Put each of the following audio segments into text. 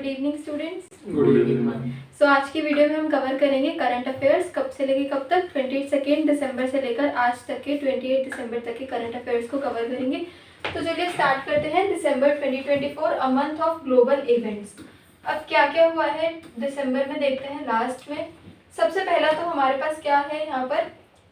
Good evening students. Good evening. So आज की video में हम कवर करेंगे करंट अफेयर्स कब से लेके कब तक, 22 दिसंबर से लेकर आज तक के 28 दिसंबर तक के करंट अफेयर्स को कवर करेंगे। तो चलिए स्टार्ट करते हैं। दिसंबर 2024 a month of global events. अब क्या क्या हुआ है दिसंबर में देखते हैं लास्ट में। सबसे पहला तो हमारे पास क्या है यहाँ पर,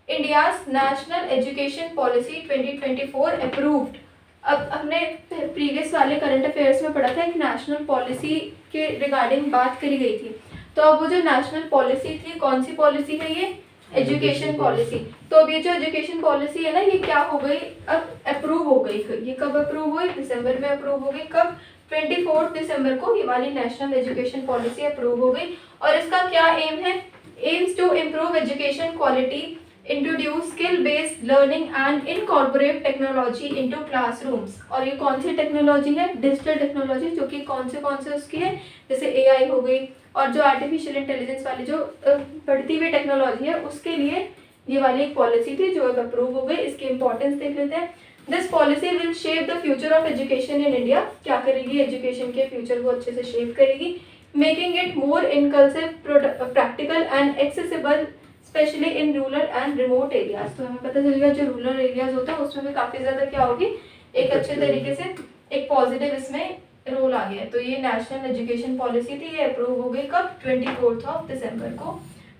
India's national education policy 2024 approved. अब हमने प्रीवियस वाले करंट अफेयर्स में पढ़ा था एक नेशनल पॉलिसी के रिगार्डिंग बात करी गई थी। तो अब वो जो नेशनल पॉलिसी थी, कौन सी पॉलिसी है ये, एजुकेशन पॉलिसी। तो अब ये जो एजुकेशन पॉलिसी है ना, ये क्या हो गई, अब अप्रूव हो गई। ये कब अप्रूव हुई, दिसंबर में अप्रूव हो गई। कब, 24 दिसंबर को ये वाली नेशनल एजुकेशन पॉलिसी अप्रूव हो गई। और इसका क्या एम है, aims to improve education quality, introduce skill based learning and incorporate technology into classrooms. और ये कौन सी टेक्नोलॉजी है, डिजिटल टेक्नोलॉजी, जो कि कौन से उसकी है, जैसे एआई हो गई और जो आर्टिफिशियल इंटेलिजेंस वाली जो बढ़ती हुई टेक्नोलॉजी है, उसके लिए ये वाली एक पॉलिसी थी जो अप्रूव हो गई। इसकी इंपॉर्टेंस देख लेते हैं। This policy will shape the future of education in India. क्या करेगी, एजुकेशन के फ्यूचर को अच्छे से शेप करेगी, making it more inclusive, practical and accessible specially in rural and remote areas. तो हमें पता चलेगा जो रूरल एरियाज होता है उसमें भी काफी ज्यादा क्या होगी, एक अच्छे तरीके से एक पॉजिटिव इसमें रोल आ गया है। तो ये नेशनल एजुकेशन पॉलिसी थी, ये अप्रूव हो गई कब, 24 दिसंबर को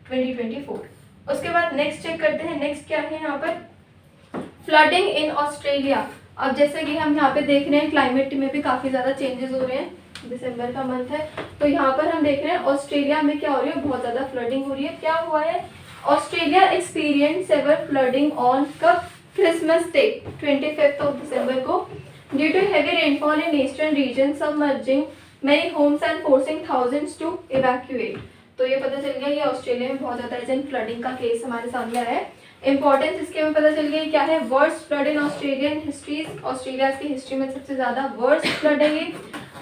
2024। उसके बाद नेक्स्ट चेक करते हैं। नेक्स्ट क्या है यहाँ पर, फ्लडिंग इन ऑस्ट्रेलिया। अब जैसे कि हम यहाँ पे देख रहे हैं क्लाइमेट में भी काफी ज्यादा चेंजेस हो रहे हैं, दिसंबर का मंथ है। तो यहाँ पर हम देख रहे हैं ऑस्ट्रेलिया में क्या हो रही है, बहुत ज्यादा फ्लडिंग हो रही है। क्या हुआ है, Australia experience severe flooding on कब, क्रिसमस डे 25 दिसंबर को, due to heavy rainfall in eastern region submerging many homes and forcing thousands to evacuate. तो ये पता चल गया, ये ऑस्ट्रेलिया में बहुत ज्यादा एजेंट फ्लडिंग का केस हमारे सामने आया है। इंपॉर्टेंस इसके में पता चल गया क्या है, वर्स्ट फ्लड इन ऑस्ट्रेलियन हिस्ट्रीज। ऑस्ट्रेलिया की हिस्ट्री में सबसे ज्यादा वर्स्ट फ्लड है ये।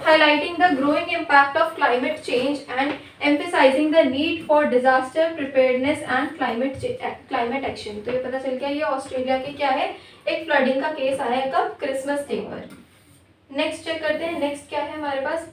highlighting the growing impact of climate change and emphasizing the need for disaster preparedness and climate action। तो ये पता चल गया, ये ऑस्ट्रेलिया के क्या है, एक फ्लडिंग का केस आया है कब, क्रिसमस डे पर। नेक्स्ट चेक करते हैं। नेक्स्ट क्या है हमारे पास,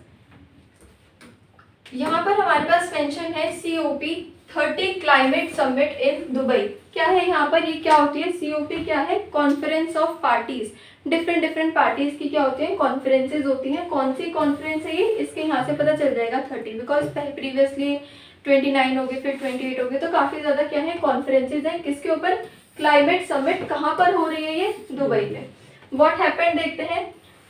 यहाँ पर हमारे पास मेंशन है COP 30 climate summit in Dubai. क्या है यहाँ पर, ये क्या होती है, COP क्या है, conference of parties. Different parties की क्या होती है, कॉन्फ्रेंसेज होती हैं। कौन सी कॉन्फ्रेंस है ये, इसके यहाँ से पता चल जाएगा 30, बिकॉज प्रीवियसली 29 हो गए, फिर 28 हो गए, तो काफी ज्यादा क्या है, कॉन्फ्रेंसेज हैं। किसके ऊपर, क्लाइमेट समिट कहाँ पर हो रही है, ये दुबई में। व्हाट हैपेंड देखते हैं।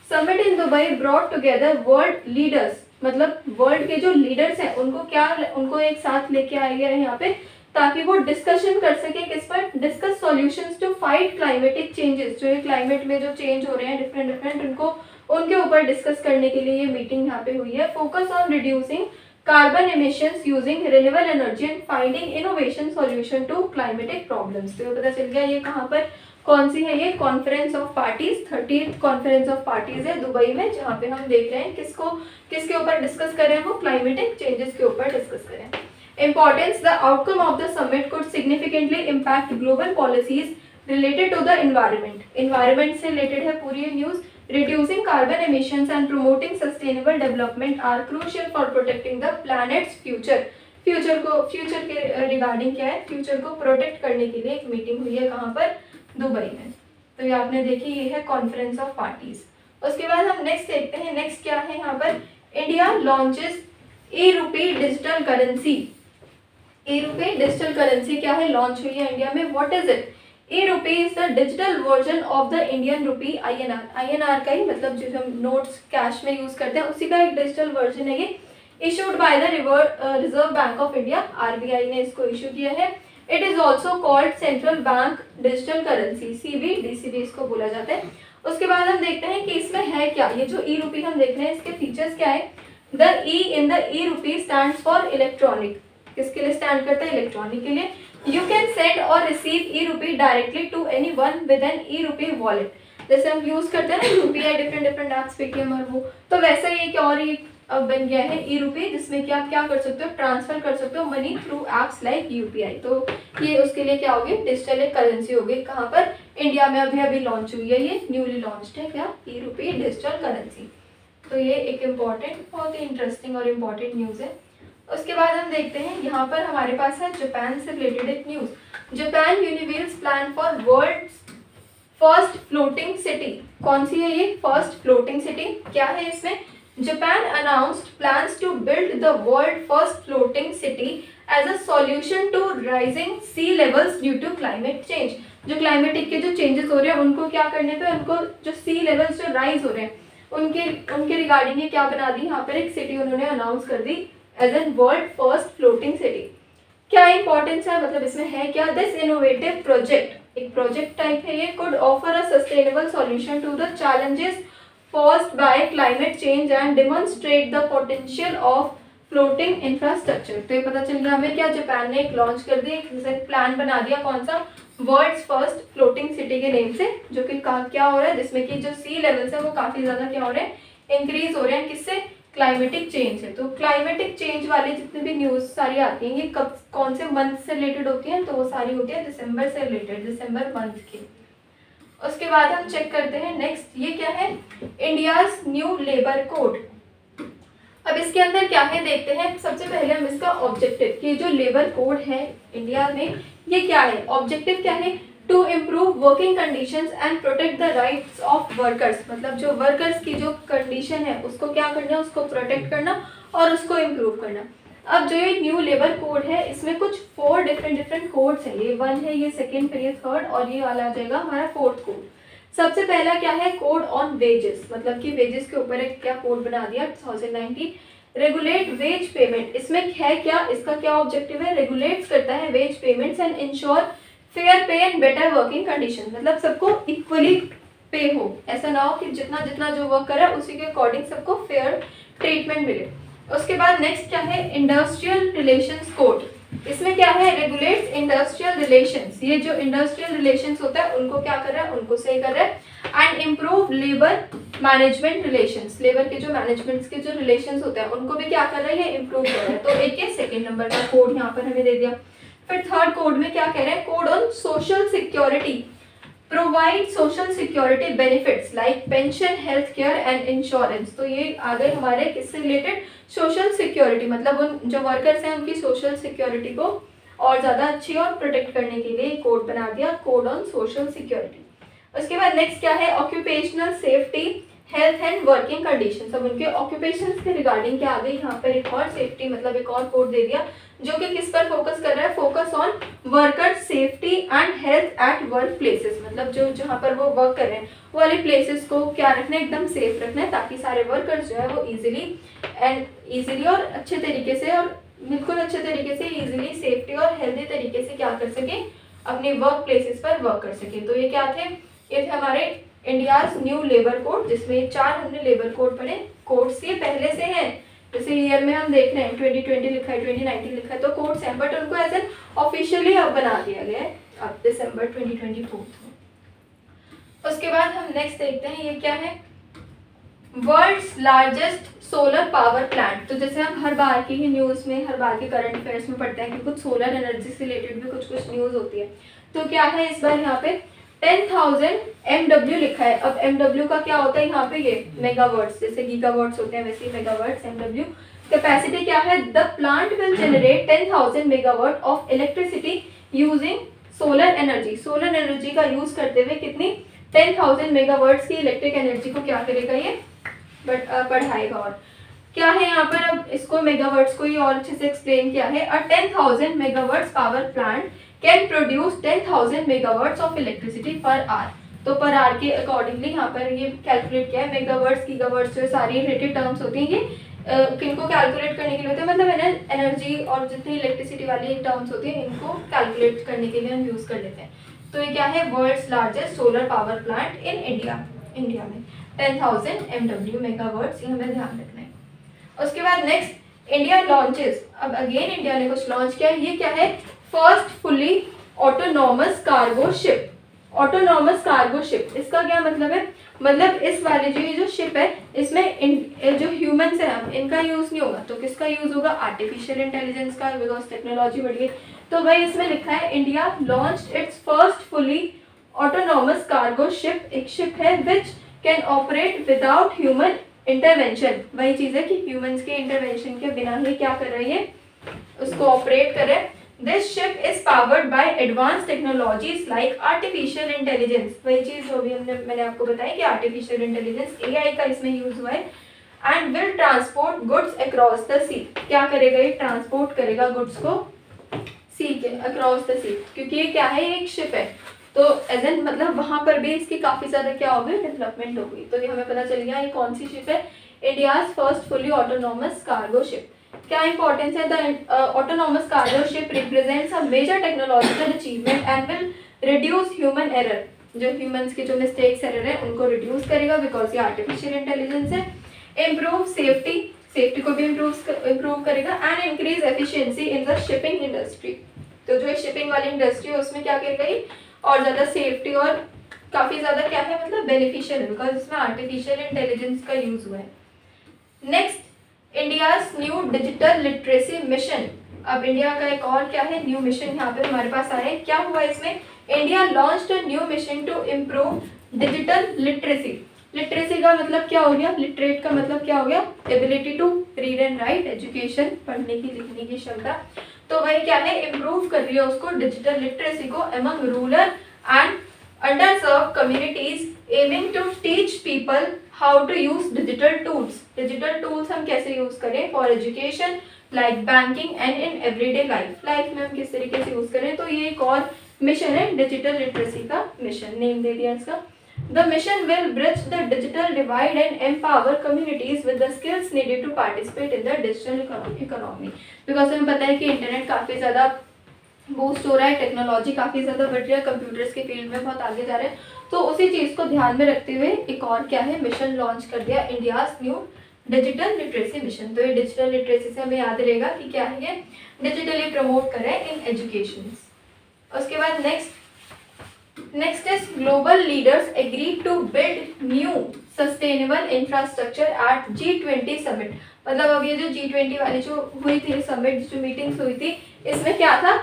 Summit in Dubai brought together world leaders, मतलब वर्ल्ड के जो लीडर्स हैं उनको क्या, उनको एक साथ लेके आए गए हैं यहाँ पे, ताकि वो डिस्कशन कर सके किस पर, discuss solutions to fight climatic changes. जो ये क्लाइमेट में जो चेंज हो रहे हैं डिफरेंट उनको, उनके ऊपर डिस्कस करने के लिए ये मीटिंग यहाँ पे हुई है। Focus on reducing carbon emissions using renewable energy and finding innovation solution to climatic problems. तो पता चल गया ये कहाँ पर, कौन सी है ये, conference of parties, 30th conference of parties है दुबई में, जहाँ पे हम देख रहे हैं किसको, किसके ऊपर डिस्कस कर रहे हैं, वो क्लाइमेटिक चेंजेस के ऊपर डिस्कस करें। Importance, the outcome of the summit could significantly impact global policies related to the environment. Environment से related है पूरी news. Reducing carbon emissions and promoting sustainable development are crucial for protecting the planet's future. Future के regarding क्या है, future को protect करने के लिए एक मीटिंग हुई है कहाँ पर, दुबई में। तो ये आपने देखी, ये है कॉन्फ्रेंस ऑफ पार्टीज। उसके बाद हम नेक्स्ट देखते हैं। नेक्स्ट क्या है यहाँ पर, India launches e-RUPI digital currency. E-RUPI digital currency क्या है, लॉन्च हुई है इंडिया में। What is it, e-RUPI is the digital version of the Indian rupee INR। INR का ही मतलब जो हम नोट्स कैश में यूज करते हैं उसी का एक डिजिटल वर्जन है ये। Issued by the reserve bank of India, RBI ने इसको इशू किया है। It is also called central bank digital currency, CBDCB इसको बोला जाता है। उसके बाद हम देखते हैं कि इसमें है क्या, ये जो ई-रुपी हम देख रहे हैं इसके फीचर्स क्या है। The E in the e rupee stands for electronic. किसके लिए स्टैंड करता है, इलेक्ट्रॉनिक के लिए। यू कैन सेंड और receive e rupee directly to anyone with an e rupee wallet. जैसे हम यूज करते हैं ना UPI, डिफरेंट ऐप्स, पेटीएम और वो, तो वैसा ये क्या और ये अब बन गया है ई-रुपी, जिसमें कि आप क्या कर सकते हो, ट्रांसफर कर सकते हो money through apps like UPI। तो ये उसके लिए क्या होगी, डिजिटल एक करेंसी होगी। कहाँ पर, इंडिया में अभी लॉन्च हुई है, ये न्यूली लॉन्च्ड है क्या, ई-रुपी डिजिटल करेंसी। तो ये एक इम्पॉर्टेंट, बहुत ही इंटरेस्टिंग और इम्पॉर्टेंट न्यूज़ है। उसके बाद हम देखते हैं यहाँ पर हमारे पास है जापान से रिलेटेड एक news. Japan universe plan for world first floating city. कौन सी है ये फर्स्ट फ्लोटिंग सिटी? क्या है इसमें? Japan announced plans to build the world first floating city as a solution to rising sea levels due to climate change. जो climatic के जो changes हो रहे हैं उनको क्या करने पे, उनको जो सी लेवल्स जो राइज हो रहे हैं उनके रिगार्डिंग ये क्या बना दी, यहाँ पर एक सिटी उन्होंने अनाउंस कर दी as an world first floating city. क्या इंपॉर्टेंस है, मतलब इसमें है क्या? दिस इनोवेटिव प्रोजेक्ट, एक प्रोजेक्ट टाइप है ये, could offer a sustainable solution to the challenges posed by climate change and demonstrate the potential of floating infrastructure। तो ये पता चल गया हमें क्या, जापान ने एक लॉन्च कर दी, एक प्लान बना दिया, कौन सा? वर्ल्ड्स फर्स्ट फ्लोटिंग सिटी के नेम से, जो कि क्या हो रहा है, जिसमें कि जो सी लेवल्स है वो काफी ज्यादा क्या हो रहे हैं, इंक्रीज हो रहे हैं। किससे? क्लाइमेटिक चेंज है। तो क्लाइमेटिक चेंज वाली जितनी भी न्यूज सारी आती हैं ये कब, कौन से मंथ से रिलेटेड होती हैं? तो वो सारी होती है दिसंबर से रिलेटेड, दिसंबर मंथ की। उसके बाद हम चेक करते हैं नेक्स्ट, ये क्या है? India's new labour code. अब इसके अंदर क्या है देखते हैं। सबसे पहले हम इसका ऑब्जेक्टिव, कि जो लेबर कोड है इंडिया में ये क्या है, ऑब्जेक्टिव क्या है? To improve working conditions and protect the rights of workers. मतलब जो वर्कर्स की जो कंडीशन है उसको क्या करना है, उसको प्रोटेक्ट करना और उसको इम्प्रूव करना। अब जो ये न्यू लेबर कोड है इसमें कुछ 4 डिफरेंट कोड्स हैं। ये 1 है, ये 2nd, फिर ये 3rd और ये वाला आ जाएगा हमारा 4th कोड। सबसे पहला क्या है? कोड ऑन वेजेस, मतलब कि वेजेस के ऊपर एक क्या कोड बना दिया 2019। रेगुलेट वेज पेमेंट, इसमें है क्या, इसका क्या ऑब्जेक्टिव है? रेगुलेट्स करता है wage payments and ensure fair pay and better working condition. मतलब सबको इक्वली पे हो, ऐसा ना हो कि जितना जितना जो वर्क कर रहा है उसी के अकॉर्डिंग सबको फेयर ट्रीटमेंट मिले। उसके बाद नेक्स्ट क्या है? Industrial relations code. इसमें क्या है? Regulates industrial relations. ये जो इंडस्ट्रियल रिलेशंस होता है उनको क्या कर रहा है, उनको सही कर रहा है। And improve labour management relations, labour के जो मैनेजमेंट के जो रिलेशंस होते हैं उनको भी क्या कर रहा है, ये इम्प्रूव कर रहा है। तो एक ये 2nd नंबर का कोड यहाँ पर हमें दे दिया। फिर 3rd कोड में क्या कह रहे हैं? Code on social security, provide social security benefits like pension, health care and insurance. तो ये आ गए हमारे किससे रिलेटेड? सोशल सिक्योरिटी, मतलब उन जो वर्कर्स हैं उनकी सोशल सिक्योरिटी को और ज़्यादा अच्छी और प्रोटेक्ट करने के लिए कोड बना दिया, कोड ऑन सोशल सिक्योरिटी। उसके बाद नेक्स्ट क्या है? Occupational safety, health and working condition. अब उनके ऑक्यूपेशन के रिगार्डिंग क्या आ गई यहाँ पर, एक और सेफ्टी, मतलब एक और कोड दे दिया जो कि किस पर फोकस कर रहा है? Focus on worker safety and health at work places. मतलब जो जहाँ पर वो वर्क कर रहे हैं वो वाले प्लेसेस को क्या रखना है, एकदम सेफ रखना है, ताकि सारे वर्कर्स जो है वो इजीली और अच्छे तरीके से और बिल्कुल अच्छे तरीके से इजीली, सेफ्टी और हेल्दी तरीके से क्या कर सके, अपने वर्क प्लेसेस पर वर्क कर सके। तो ये क्या थे? ये थे हमारे इंडियाज न्यू लेबर कोड, जिसमें 4 हमने लेबर कोड पढ़े। कोड्स ये पहले से हैं, जैसे ईयर में हम देख रहे हैं 2020 लिखा है, 2019 लिखा है, तो कोड्स हैं, बट उनको एज एन ऑफिशियली अब बना दिया गया है अब दिसंबर 2024 में। उसके बाद हम नेक्स्ट देखते हैं, ये क्या है? World's largest solar power plant. तो जैसे हम हर बार की ही न्यूज़ में, हर बार के करंट अफेयर्स में पढ़ते हैं कि कुछ सोलर एनर्जी से रिलेटेड भी कुछ न्यूज़ होती है। तो क्या है इस बार यहाँ पे? 10,000 MW लिखा है। अब MW का क्या होता है यहाँ पे? ये मेगावाट्स, जैसे गीगावाट्स होते हैं वैसे ही मेगावाट्स MW। कैपेसिटी क्या है? The plant will generate 10,000 megawatt of electricity using solar energy. Solar energy का यूज करते हुए कितनी? 10,000 मेगावाट्स की इलेक्ट्रिक एनर्जी को क्या करेगा ये? बढ़ाएगा। और क्या है यहाँ पर? अब इसको मेगावाट्स को ही और अच्छे से एक्सप्लेन किया है। अ 10,000 megawatts power plant can produce 10,000 megawatts of electricity per hour. तो पर आवर के अकॉर्डिंगली यहाँ पर ये कैलकुलेट किया है। मेगावाट्स, गीगावाट्स जो सारी रिलेटेड टर्म्स होती हैं, ये किनको कैलकुलेट करने के लिए होते हैं? मतलब एनर्जी और जितनी इलेक्ट्रिसिटी वाली टर्म्स होती हैं इनको कैलकुलेट करने के लिए हम यूज़ कर लेते हैं। तो ये क्या है? World's largest solar power plant in India में 10,000 MW मेगावाट्स, ये हमें ध्यान रखना है। उसके बाद नेक्स्ट, इंडिया लॉन्चेस। अब अगेन इंडिया ने कुछ लॉन्च किया। ये क्या है? First fully autonomous cargo ship. Autonomous cargo ship, इसका क्या मतलब है? मतलब इस वाले जो ये जो शिप है इसमें जो ह्यूमंस हैं इनका यूज नहीं होगा, तो किसका यूज होगा? आर्टिफिशियल इंटेलिजेंस का, बिकॉज टेक्नोलॉजी बढ़ गई। तो भाई इसमें लिखा है India launched it's first fully autonomous cargo ship. एक शिप है which can operate without human intervention, वही चीज़ है कि ह्यूमंस के इंटरवेंशन के बिना ही क्या कर रही है, उसको ऑपरेट कर रहे हैं। This ship is powered by advance technologies like artificial intelligence, वही चीज़ जो भी मैंने आपको बताई कि आर्टिफिशियल इंटेलिजेंस AI का इसमें यूज हुआ है। And will transport goods across the sea, क्या करेगा ये, ट्रांसपोर्ट करेगा गुड्स को सी के अक्रॉस द सी, क्योंकि ये क्या है, एक शिप है, तो एज एन मतलब वहां पर भी इसकी काफी ज्यादा क्या हो गई, डेवलपमेंट हो गई। तो ये हमें पता चल गया ये कौन सी शिप है, India's first fully autonomous cargo ship. क्या इंपॉर्टेंस है, the autonomous cargo ship represents a major technological achievement and will reduce human error, जो ह्यूमंस के जो मिस्टेक्स एरर है उनको रिड्यूस करेगा बिकॉज ये आर्टिफिशियल इंटेलिजेंस है। इम्प्रूव सेफ्टी, सेफ्टी को भी इम्प्रूव करेगा and increase efficiency in the shipping industry, तो जो शिपिंग वाली इंडस्ट्री है उसमें क्या करेगा ये, और ज़्यादा सेफ्टी और काफ़ी ज़्यादा क्या है मतलब बेनिफिशियल है बिकॉज इसमें आर्टिफिशियल इंटेलिजेंस का यूज़ हुआ है। Next, India's new digital literacy mission. अब इंडिया का एक और क्या है न्यू मिशन यहाँ पे हमारे पास आ रहे हैं। क्या हुआ इसमें, India launched a new mission to improve digital literacy. Literacy का मतलब क्या हो गया, लिटरेट का मतलब क्या हो गया, ability to read and write, education, पढ़ने की लिखने की क्षमता। तो वही क्या है, इम्प्रूव कर रही है उसको डिजिटल लिटरेसी को among rural and underserved communities, aiming to teach people how to use digital tools. Digital tools हम कैसे यूज करें for education like banking and in everyday life, life में हम किस तरीके से यूज करें। तो ये एक और मिशन है डिजिटल लिटरेसी का मिशन, नेम दे दिया इसका। The mission will bridge the digital divide and empower communities with the skills needed to participate in the digital economy. Because हमें पता है कि इंटरनेट काफ़ी ज़्यादा बूस्ट हो रहा है, टेक्नोलॉजी काफ़ी ज़्यादा बढ़ रही है, कंप्यूटर्स के फील्ड में बहुत आगे जा रहे हैं, तो उसी चीज़ को ध्यान में रखते हुए एक और क्या है मिशन लॉन्च कर दिया, India's new digital literacy mission. तो ये डिजिटल लिटरेसी से हमें याद रहेगा कि क्या है, ये डिजिटली प्रमोट कर रहे हैं इन एजुकेशन। उसके बाद next is global leaders agree to build new sustainable infrastructure at G20 summit. मतलब अब ये जो G20 वाली जो हुई थी समिट, जो मीटिंग्स हुई थी, इसमें क्या था,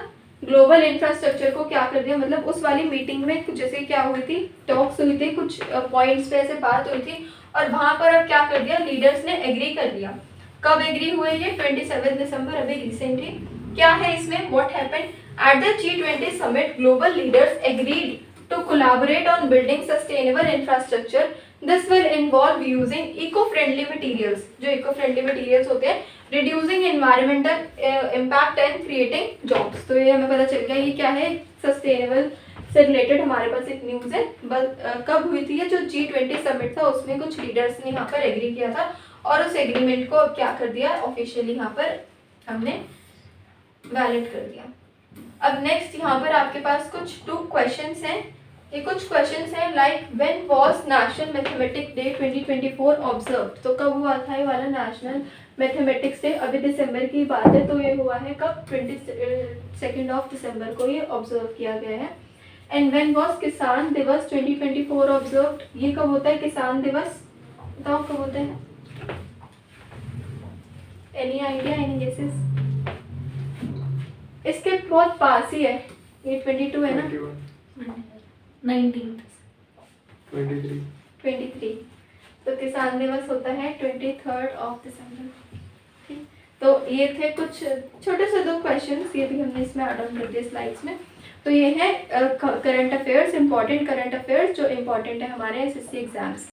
ग्लोबल इंफ्रास्ट्रक्चर को क्या कर दिया, मतलब उस वाली मीटिंग में कुछ जैसे क्या हुई थी, टॉक्स हुई थी, कुछ पॉइंट्स पे ऐसे बात हुई थी, और वहां पर अब क्या कर दिया, लीडर्स ने एग्री कर लिया। कब एग्री हुए ये, 27 दिसंबर, अभी रिसेंटली। क्या है इसमें, what happened at the G20 summit, global leaders agreed to collaborate on building sustainable infrastructure. This will involve using eco-friendly materials, जो eco-friendly materials होते हैं, reducing environmental impact and creating jobs। तो ये हमें पता चल गया ये क्या है, sustainable से रिलेटेड हमारे पास एक न्यूज़ है। कब हुई थी ये, जो G20 समिट था उसमें कुछ लीडर्स ने यहाँ पर एग्री किया था, और उस एग्रीमेंट को अब क्या कर दिया, ऑफिशियली यहाँ पर हमने वैलिड कर दिया। अब नेक्स्ट यहाँ पर आपके पास कुछ 2 क्वेश्चंस हैं। ये कुछ क्वेश्चंस हैं like when was national mathematics day 2024 observed. तो कब हुआ था ये वाला नेशनल मैथमेटिक्स डे, अभी दिसंबर की बात है, तो ये हुआ है कब, 22 दिसंबर को ये ऑब्जर्व किया गया है। एंड व्हेन वाज किसान दिवस 2024 ऑब्जर्व्ड, ये कब होता है किसान दिवस, बताओ कब होता है, एनी आइडिया, एनी गेसेस? इसके बहुत पास ही है, ये 22 है ना, 19 23। तो किसान दिवस होता है 23 दिसंबर। ठीक, तो ये थे कुछ छोटे से 2 क्वेश्चंस, ये भी हमने इसमें ऐड ऑन कर दिए स्लाइड्स में। तो ये है current affairs, important current affairs जो इंपॉर्टेंट है हमारे SSC एग्जाम्स।